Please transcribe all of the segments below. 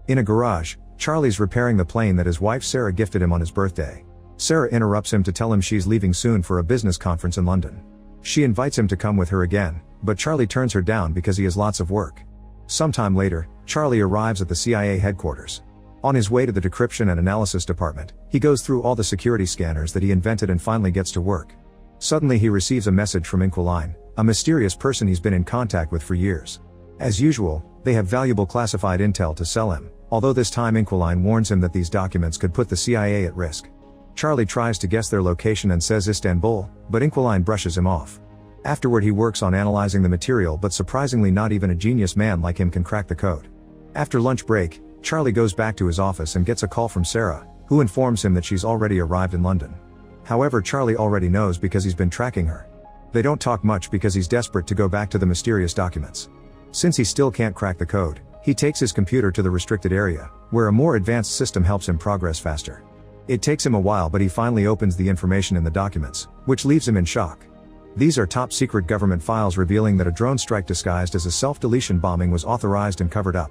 In a garage, Charlie's repairing the plane that his wife Sarah gifted him on his birthday. Sarah interrupts him to tell him she's leaving soon for a business conference in London. She invites him to come with her again, but Charlie turns her down because he has lots of work. Sometime later, Charlie arrives at the CIA headquarters. On his way to the decryption and analysis department, he goes through all the security scanners that he invented and finally gets to work. Suddenly he receives a message from Inquiline, a mysterious person he's been in contact with for years. As usual, they have valuable classified intel to sell him, although this time Inquiline warns him that these documents could put the CIA at risk. Charlie tries to guess their location and says Istanbul, but Inquiline brushes him off. Afterward he works on analyzing the material, but surprisingly not even a genius man like him can crack the code. After lunch break, Charlie goes back to his office and gets a call from Sarah, who informs him that she's already arrived in London. However, Charlie already knows because he's been tracking her. They don't talk much because he's desperate to go back to the mysterious documents. Since he still can't crack the code, he takes his computer to the restricted area, where a more advanced system helps him progress faster. It takes him a while, but he finally opens the information in the documents, which leaves him in shock. These are top secret government files revealing that a drone strike disguised as a self-deletion bombing was authorized and covered up.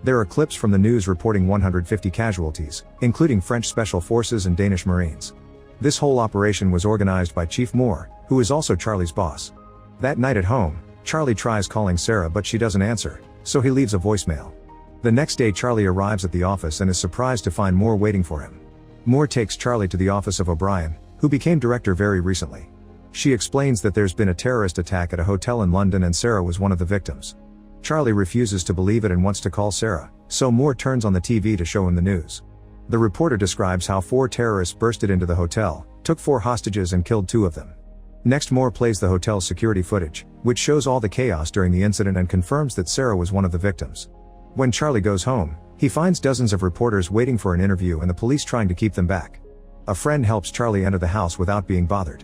There are clips from the news reporting 150 casualties, including French Special Forces and Danish Marines. This whole operation was organized by Chief Moore, who is also Charlie's boss. That night at home, Charlie tries calling Sarah but she doesn't answer, so he leaves a voicemail. The next day Charlie arrives at the office and is surprised to find Moore waiting for him. Moore takes Charlie to the office of O'Brien, who became director very recently. She explains that there's been a terrorist attack at a hotel in London and Sarah was one of the victims. Charlie refuses to believe it and wants to call Sarah, so Moore turns on the TV to show him the news. The reporter describes how 4 terrorists bursted into the hotel, took 4 hostages and killed 2 of them. Next, Moore plays the hotel's security footage, which shows all the chaos during the incident and confirms that Sarah was one of the victims. When Charlie goes home, he finds dozens of reporters waiting for an interview and the police trying to keep them back. A friend helps Charlie enter the house without being bothered.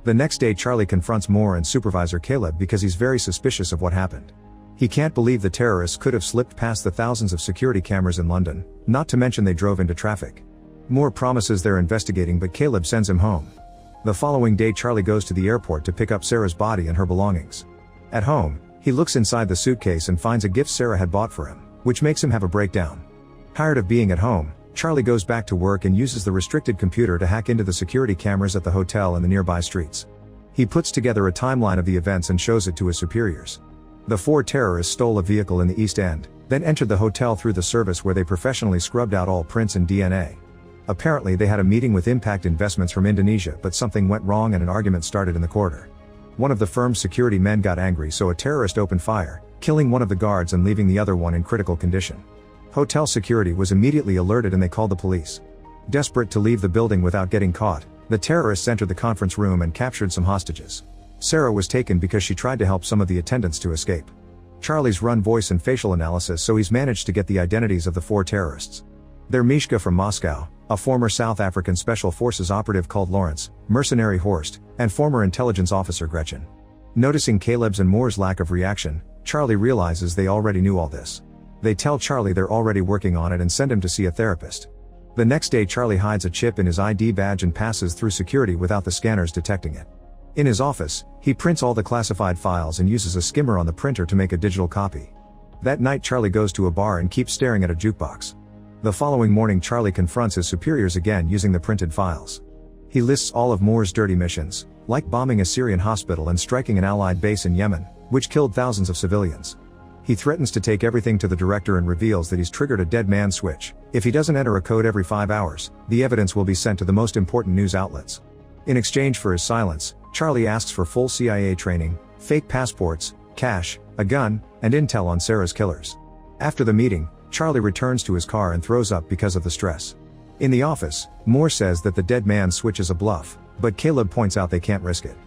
The next day Charlie confronts Moore and Supervisor Caleb because he's very suspicious of what happened. He can't believe the terrorists could have slipped past the thousands of security cameras in London, not to mention they drove into traffic. Moore promises they're investigating but Caleb sends him home. The following day Charlie goes to the airport to pick up Sarah's body and her belongings. At home, he looks inside the suitcase and finds a gift Sarah had bought for him, which makes him have a breakdown. Tired of being at home, Charlie goes back to work and uses the restricted computer to hack into the security cameras at the hotel and the nearby streets. He puts together a timeline of the events and shows it to his superiors. The 4 terrorists stole a vehicle in the East End, then entered the hotel through the service where they professionally scrubbed out all prints and DNA. Apparently they had a meeting with Impact Investments from Indonesia, but something went wrong and an argument started in the corridor. One of the firm's security men got angry, so a terrorist opened fire, killing one of the guards and leaving the other one in critical condition. Hotel security was immediately alerted and they called the police. Desperate to leave the building without getting caught, the terrorists entered the conference room and captured some hostages. Sarah was taken because she tried to help some of the attendants to escape. Charlie's run voice and facial analysis, so he's managed to get the identities of the 4 terrorists. They're Mishka from Moscow, a former South African Special Forces operative called Lawrence, mercenary Horst, and former intelligence officer Gretchen. Noticing Caleb's and Moore's lack of reaction, Charlie realizes they already knew all this. They tell Charlie they're already working on it and send him to see a therapist. The next day Charlie hides a chip in his ID badge and passes through security without the scanners detecting it. In his office, he prints all the classified files and uses a skimmer on the printer to make a digital copy. That night Charlie goes to a bar and keeps staring at a jukebox. The following morning Charlie confronts his superiors again using the printed files. He lists all of Moore's dirty missions, like bombing a Syrian hospital and striking an Allied base in Yemen, which killed thousands of civilians. He threatens to take everything to the director and reveals that he's triggered a dead man switch. If he doesn't enter a code every 5 hours, the evidence will be sent to the most important news outlets. In exchange for his silence, Charlie asks for full CIA training, fake passports, cash, a gun, and intel on Sarah's killers. After the meeting, Charlie returns to his car and throws up because of the stress. In the office, Moore says that the dead man switch is a bluff, but Caleb points out they can't risk it.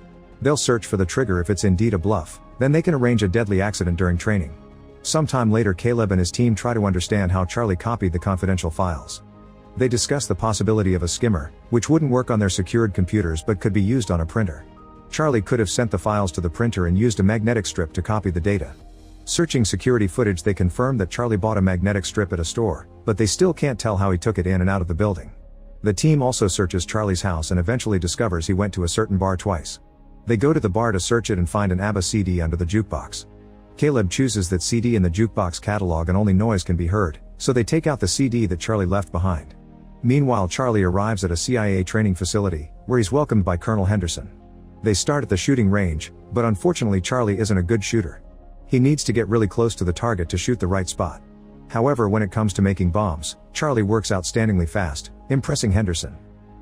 They'll search for the trigger if it's indeed a bluff, then they can arrange a deadly accident during training. Sometime later Caleb and his team try to understand how Charlie copied the confidential files. They discuss the possibility of a skimmer, which wouldn't work on their secured computers but could be used on a printer. Charlie could have sent the files to the printer and used a magnetic strip to copy the data. Searching security footage they confirm that Charlie bought a magnetic strip at a store, but they still can't tell how he took it in and out of the building. The team also searches Charlie's house and eventually discovers he went to a certain bar twice. They go to the bar to search it and find an ABBA CD under the jukebox. Caleb chooses that CD in the jukebox catalog and only noise can be heard, so they take out the CD that Charlie left behind. Meanwhile, Charlie arrives at a CIA training facility, where he's welcomed by Colonel Henderson. They start at the shooting range, but unfortunately Charlie isn't a good shooter. He needs to get really close to the target to shoot the right spot. However, when it comes to making bombs, Charlie works outstandingly fast, impressing Henderson.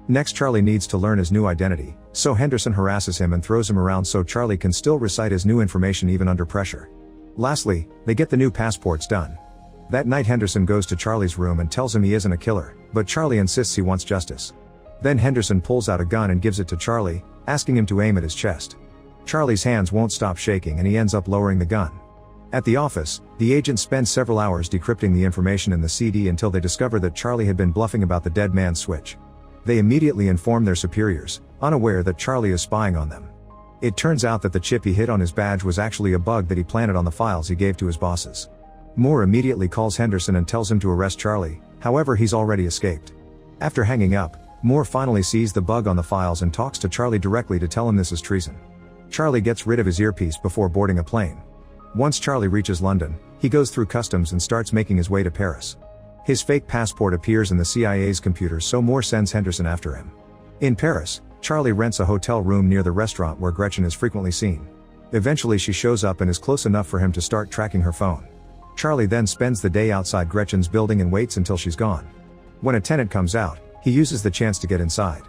Next, Charlie needs to learn his new identity, so Henderson harasses him and throws him around so Charlie can still recite his new information even under pressure. Lastly, they get the new passports done. That night, Henderson goes to Charlie's room and tells him he isn't a killer, but Charlie insists he wants justice. Then Henderson pulls out a gun and gives it to Charlie, asking him to aim at his chest. Charlie's hands won't stop shaking and he ends up lowering the gun. At the office, the agents spend several hours decrypting the information in the CD until they discover that Charlie had been bluffing about the dead man's switch. They immediately inform their superiors, unaware that Charlie is spying on them. It turns out that the chip he hid on his badge was actually a bug that he planted on the files he gave to his bosses. Moore immediately calls Henderson and tells him to arrest Charlie, however he's already escaped. After hanging up, Moore finally sees the bug on the files and talks to Charlie directly to tell him this is treason. Charlie gets rid of his earpiece before boarding a plane. Once Charlie reaches London, he goes through customs and starts making his way to Paris. His fake passport appears in the CIA's computer, so Moore sends Henderson after him. In Paris, Charlie rents a hotel room near the restaurant where Gretchen is frequently seen. Eventually she shows up and is close enough for him to start tracking her phone. Charlie then spends the day outside Gretchen's building and waits until she's gone. When a tenant comes out, he uses the chance to get inside.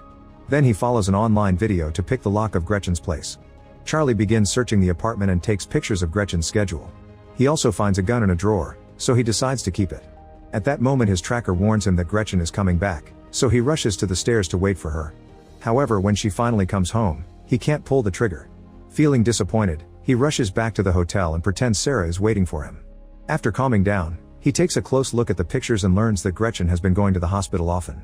Then he follows an online video to pick the lock of Gretchen's place. Charlie begins searching the apartment and takes pictures of Gretchen's schedule. He also finds a gun in a drawer, so he decides to keep it. At that moment his tracker warns him that Gretchen is coming back, so he rushes to the stairs to wait for her. However, when she finally comes home, he can't pull the trigger. Feeling disappointed, he rushes back to the hotel and pretends Sarah is waiting for him. After calming down, he takes a close look at the pictures and learns that Gretchen has been going to the hospital often.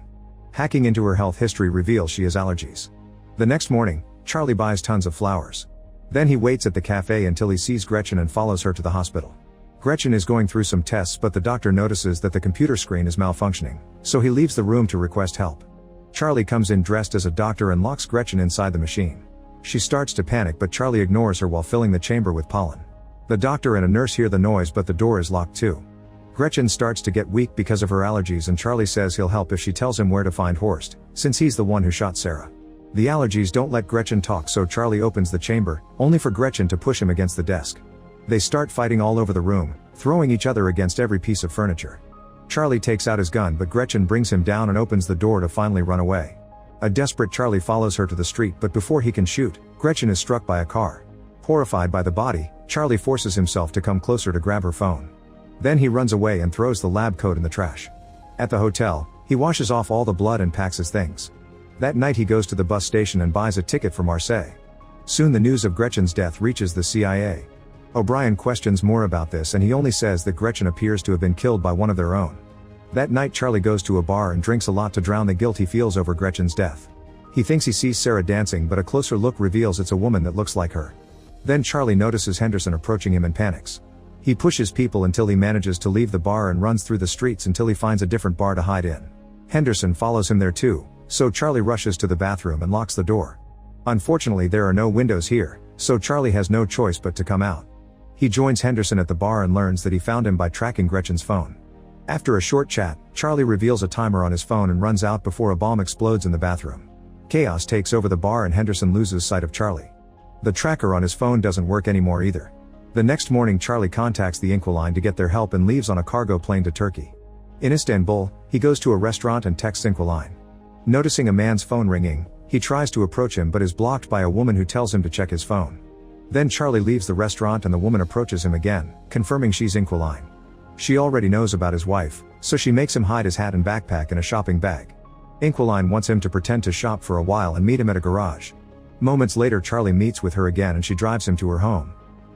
Hacking into her health history reveals she has allergies. The next morning, Charlie buys tons of flowers. Then he waits at the cafe until he sees Gretchen and follows her to the hospital. Gretchen is going through some tests, but the doctor notices that the computer screen is malfunctioning, so he leaves the room to request help. Charlie comes in dressed as a doctor and locks Gretchen inside the machine. She starts to panic, but Charlie ignores her while filling the chamber with pollen. The doctor and a nurse hear the noise, but the door is locked too. Gretchen starts to get weak because of her allergies, and Charlie says he'll help if she tells him where to find Horst, since he's the one who shot Sarah. The allergies don't let Gretchen talk, so Charlie opens the chamber, only for Gretchen to push him against the desk. They start fighting all over the room, throwing each other against every piece of furniture. Charlie takes out his gun, but Gretchen brings him down and opens the door to finally run away. A desperate Charlie follows her to the street, but before he can shoot, Gretchen is struck by a car. Horrified by the body, Charlie forces himself to come closer to grab her phone. Then he runs away and throws the lab coat in the trash. At the hotel, he washes off all the blood and packs his things. That night he goes to the bus station and buys a ticket for Marseille. Soon the news of Gretchen's death reaches the CIA. O'Brien questions more about this, and he only says that Gretchen appears to have been killed by one of their own. That night Charlie goes to a bar and drinks a lot to drown the guilt he feels over Gretchen's death. He thinks he sees Sarah dancing, but a closer look reveals it's a woman that looks like her. Then Charlie notices Henderson approaching him and panics. He pushes people until he manages to leave the bar and runs through the streets until he finds a different bar to hide in. Henderson follows him there too, so Charlie rushes to the bathroom and locks the door. Unfortunately, there are no windows here, so Charlie has no choice but to come out. He joins Henderson at the bar and learns that he found him by tracking Gretchen's phone. After a short chat, Charlie reveals a timer on his phone and runs out before a bomb explodes in the bathroom. Chaos takes over the bar and Henderson loses sight of Charlie. The tracker on his phone doesn't work anymore either. The next morning Charlie contacts the Inquiline to get their help and leaves on a cargo plane to Turkey. In Istanbul, he goes to a restaurant and texts Inquiline. Noticing a man's phone ringing, he tries to approach him but is blocked by a woman who tells him to check his phone. Then Charlie leaves the restaurant and the woman approaches him again, confirming she's Inquiline. She already knows about his wife, so she makes him hide his hat and backpack in a shopping bag. Inquiline wants him to pretend to shop for a while and meet him at a garage. Moments later Charlie meets with her again and she drives him to her home.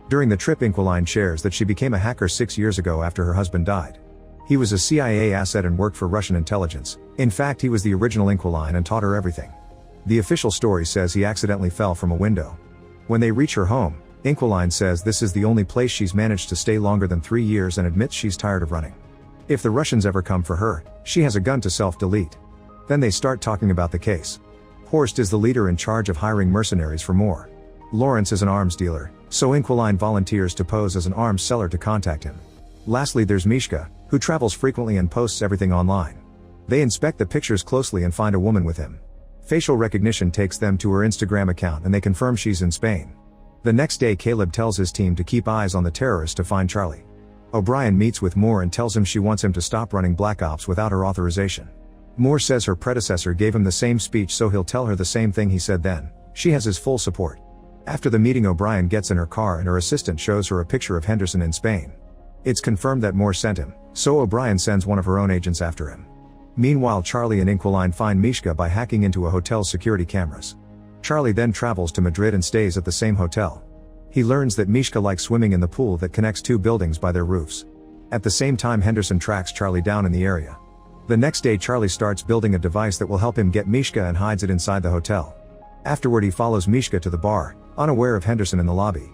During the trip Inquiline shares that she became a hacker 6 years ago after her husband died. He was a CIA asset and worked for Russian intelligence. In fact, he was the original Inquiline and taught her everything. The official story says he accidentally fell from a window. When they reach her home, Inquiline says this is the only place she's managed to stay longer than 3 years and admits she's tired of running. If the Russians ever come for her, she has a gun to self-delete. Then they start talking about the case. Horst is the leader in charge of hiring mercenaries for Moore. Lawrence is an arms dealer, so Inquiline volunteers to pose as an arms seller to contact him. Lastly there's Mishka, who travels frequently and posts everything online. They inspect the pictures closely and find a woman with him. Facial recognition takes them to her Instagram account and they confirm she's in Spain. The next day Caleb tells his team to keep eyes on the terrorists to find Charlie. O'Brien meets with Moore and tells him she wants him to stop running Black Ops without her authorization. Moore says her predecessor gave him the same speech, so he'll tell her the same thing he said then. She has his full support. After the meeting, O'Brien gets in her car and her assistant shows her a picture of Henderson in Spain. It's confirmed that Moore sent him, so O'Brien sends one of her own agents after him. Meanwhile, Charlie and Inquiline find Mishka by hacking into a hotel's security cameras. Charlie then travels to Madrid and stays at the same hotel. He learns that Mishka likes swimming in the pool that connects two buildings by their roofs. At the same time, Henderson tracks Charlie down in the area. The next day, Charlie starts building a device that will help him get Mishka and hides it inside the hotel. Afterward, he follows Mishka to the bar, unaware of Henderson in the lobby.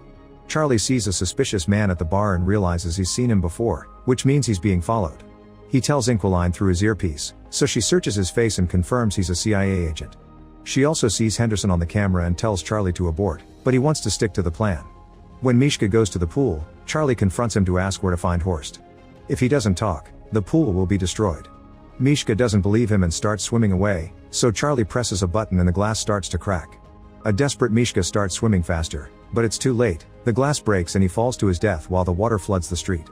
Charlie sees a suspicious man at the bar and realizes he's seen him before, which means he's being followed. He tells Inquiline through his earpiece, so she searches his face and confirms he's a CIA agent. She also sees Henderson on the camera and tells Charlie to abort, but he wants to stick to the plan. When Mishka goes to the pool, Charlie confronts him to ask where to find Horst. If he doesn't talk, the pool will be destroyed. Mishka doesn't believe him and starts swimming away, so Charlie presses a button and the glass starts to crack. A desperate Mishka starts swimming faster, but it's too late. The glass breaks and he falls to his death while the water floods the street.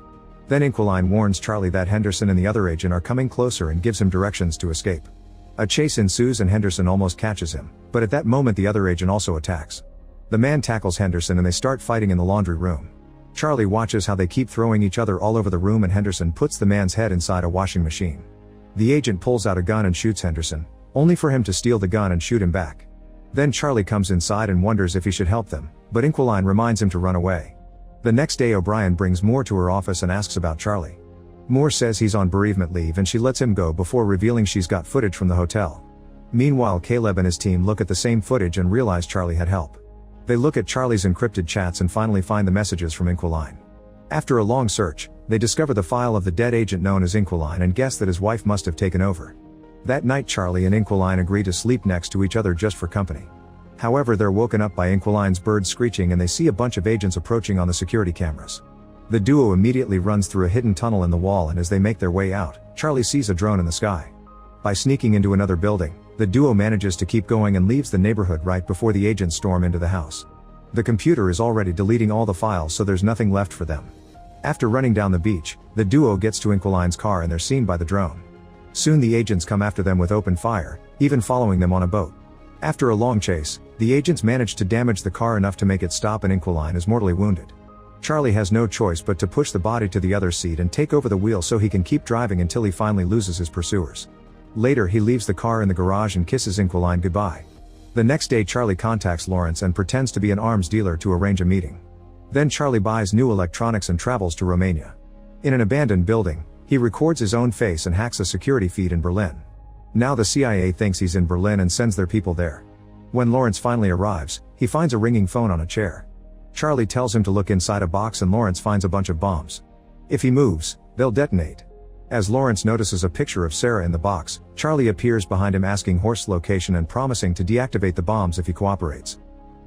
Then Inquiline warns Charlie that Henderson and the other agent are coming closer and gives him directions to escape. A chase ensues and Henderson almost catches him, but at that moment the other agent also attacks. The man tackles Henderson and they start fighting in the laundry room. Charlie watches how they keep throwing each other all over the room and Henderson puts the man's head inside a washing machine. The agent pulls out a gun and shoots Henderson, only for him to steal the gun and shoot him back. Then Charlie comes inside and wonders if he should help them, but Inquiline reminds him to run away. The next day, O'Brien brings Moore to her office and asks about Charlie. Moore says he's on bereavement leave and she lets him go before revealing she's got footage from the hotel. Meanwhile, Caleb and his team look at the same footage and realize Charlie had help. They look at Charlie's encrypted chats and finally find the messages from Inquiline. After a long search, they discover the file of the dead agent known as Inquiline and guess that his wife must have taken over. That night, Charlie and Inquiline agree to sleep next to each other just for company. However, they're woken up by Inquiline's bird screeching and they see a bunch of agents approaching on the security cameras. The duo immediately runs through a hidden tunnel in the wall and as they make their way out, Charlie sees a drone in the sky. By sneaking into another building, the duo manages to keep going and leaves the neighborhood right before the agents storm into the house. The computer is already deleting all the files, so there's nothing left for them. After running down the beach, the duo gets to Inquiline's car and they're seen by the drone. Soon the agents come after them with open fire, even following them on a boat. After a long chase, the agents manage to damage the car enough to make it stop and Inquiline is mortally wounded. Charlie has no choice but to push the body to the other seat and take over the wheel so he can keep driving until he finally loses his pursuers. Later, he leaves the car in the garage and kisses Inquiline goodbye. The next day, Charlie contacts Lawrence and pretends to be an arms dealer to arrange a meeting. Then Charlie buys new electronics and travels to Romania. In an abandoned building, he records his own face and hacks a security feed in Berlin. Now the CIA thinks he's in Berlin and sends their people there. When Lawrence finally arrives, he finds a ringing phone on a chair. Charlie tells him to look inside a box and Lawrence finds a bunch of bombs. If he moves, they'll detonate. As Lawrence notices a picture of Sarah in the box, Charlie appears behind him asking Horst's location and promising to deactivate the bombs if he cooperates.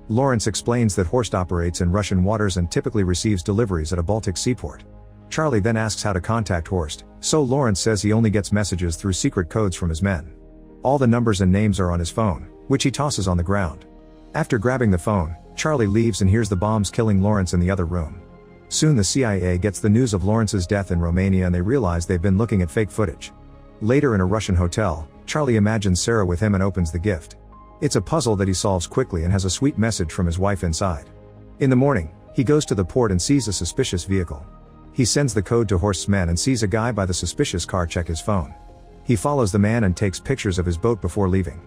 Lawrence explains that Horst operates in Russian waters and typically receives deliveries at a Baltic seaport. Charlie then asks how to contact Horst, so Lawrence says he only gets messages through secret codes from his men. All the numbers and names are on his phone, which he tosses on the ground. After grabbing the phone, Charlie leaves and hears the bombs killing Lawrence in the other room. Soon the CIA gets the news of Lawrence's death in Romania and they realize they've been looking at fake footage. Later in a Russian hotel, Charlie imagines Sarah with him and opens the gift. It's a puzzle that he solves quickly and has a sweet message from his wife inside. In the morning, he goes to the port and sees a suspicious vehicle. He sends the code to Horst's men and sees a guy by the suspicious car check his phone. He follows the man and takes pictures of his boat before leaving.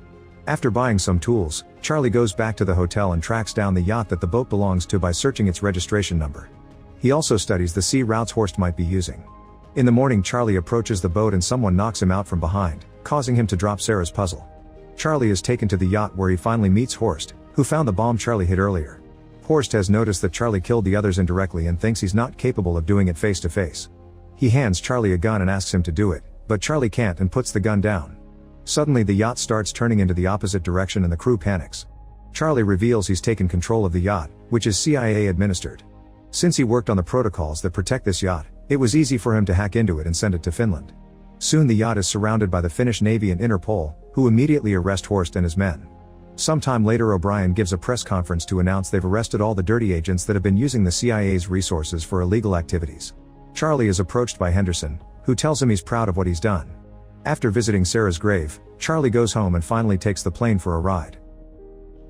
After buying some tools, Charlie goes back to the hotel and tracks down the yacht that the boat belongs to by searching its registration number. He also studies the sea routes Horst might be using. In the morning, Charlie approaches the boat and someone knocks him out from behind, causing him to drop Sarah's puzzle. Charlie is taken to the yacht where he finally meets Horst, who found the bomb Charlie hid earlier. Horst has noticed that Charlie killed the others indirectly and thinks he's not capable of doing it face to face. He hands Charlie a gun and asks him to do it, but Charlie can't and puts the gun down. Suddenly the yacht starts turning into the opposite direction and the crew panics. Charlie reveals he's taken control of the yacht, which is CIA administered. Since he worked on the protocols that protect this yacht, It was easy for him to hack into it and send it to Finland. Soon the yacht is surrounded by the Finnish Navy and Interpol, who immediately arrest Horst and his men. Sometime later O'Brien gives a press conference to announce they've arrested all the dirty agents that have been using the CIA's resources for illegal activities. Charlie is approached by Henderson, who tells him he's proud of what he's done. After visiting Sarah's grave, Charlie goes home and finally takes the plane for a ride.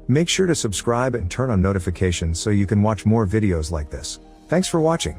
Make sure to subscribe and turn on notifications so you can watch more videos like this. Thanks for watching.